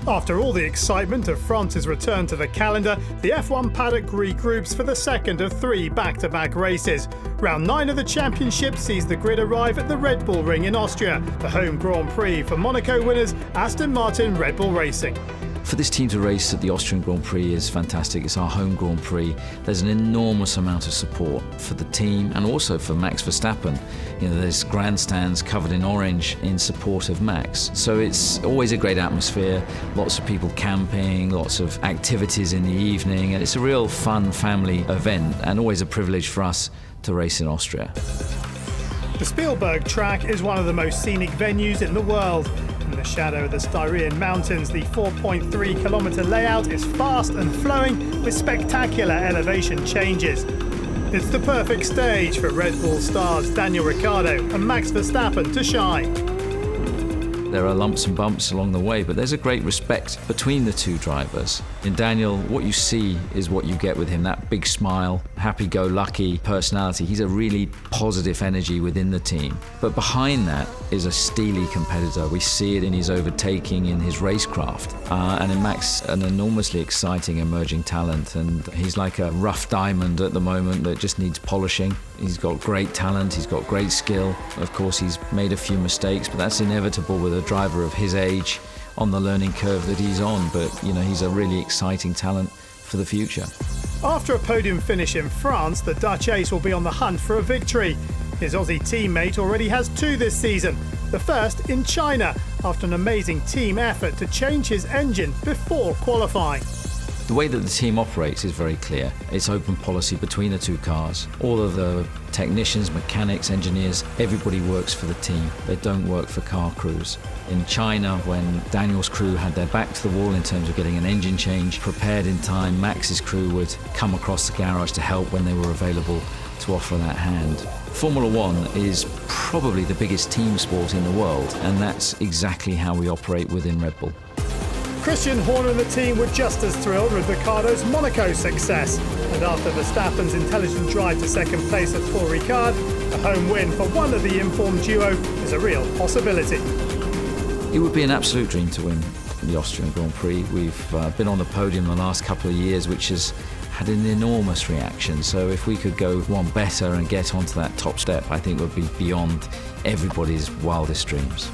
After all the excitement of France's return to the calendar, the F1 paddock regroups for the second of 3 back-to-back races. Round 9 of the championship sees the grid arrive at the Red Bull Ring in Austria, the home Grand Prix for Monaco winners Aston Martin Red Bull Racing. For this team to race at the Austrian Grand Prix is fantastic. It's our home Grand Prix. There's an enormous amount of support for the team and also for Max Verstappen. There's grandstands covered in orange in support of Max. So it's always a great atmosphere, lots of people camping, lots of activities in the evening, and it's a real fun family event and always a privilege for us to race in Austria. The Spielberg track is one of the most scenic venues in the world. In the shadow of the Styrian Mountains, the 4.3-kilometre layout is fast and flowing with spectacular elevation changes. It's the perfect stage for Red Bull stars Daniel Ricciardo and Max Verstappen to shine. There are lumps and bumps along the way, but there's a great respect between the two drivers. In Daniel, what you see is what you get with him, that big smile, happy-go-lucky personality. He's a really positive energy within the team. But behind that is a steely competitor. We see it in his overtaking, in his racecraft. And in Max, an enormously exciting emerging talent. And he's like a rough diamond at the moment that just needs polishing. He's got great talent, he's got great skill. Of course, he's made a few mistakes, but that's inevitable with a driver of his age on the learning curve that he's on. But, he's a really exciting talent for the future. After a podium finish in France, the Dutch ace will be on the hunt for a victory. His Aussie teammate already has 2 this season, the first in China, after an amazing team effort to change his engine before qualifying. The way that the team operates is very clear. It's open policy between the 2 cars. All of the technicians, mechanics, engineers, everybody works for the team. They don't work for car crews. In China, when Daniel's crew had their back to the wall in terms of getting an engine change prepared in time, Max's crew would come across the garage to help when they were available to offer that hand. Formula One is probably the biggest team sport in the world, and that's exactly how we operate within Red Bull. Christian Horner and the team were just as thrilled with Ricciardo's Monaco success. And after Verstappen's intelligent drive to second place at Paul Ricard, a home win for one of the informed duo is a real possibility. It would be an absolute dream to win the Austrian Grand Prix. We've been on the podium the last couple of years, which has had an enormous reaction. So if we could go one better and get onto that top step, I think would be beyond everybody's wildest dreams.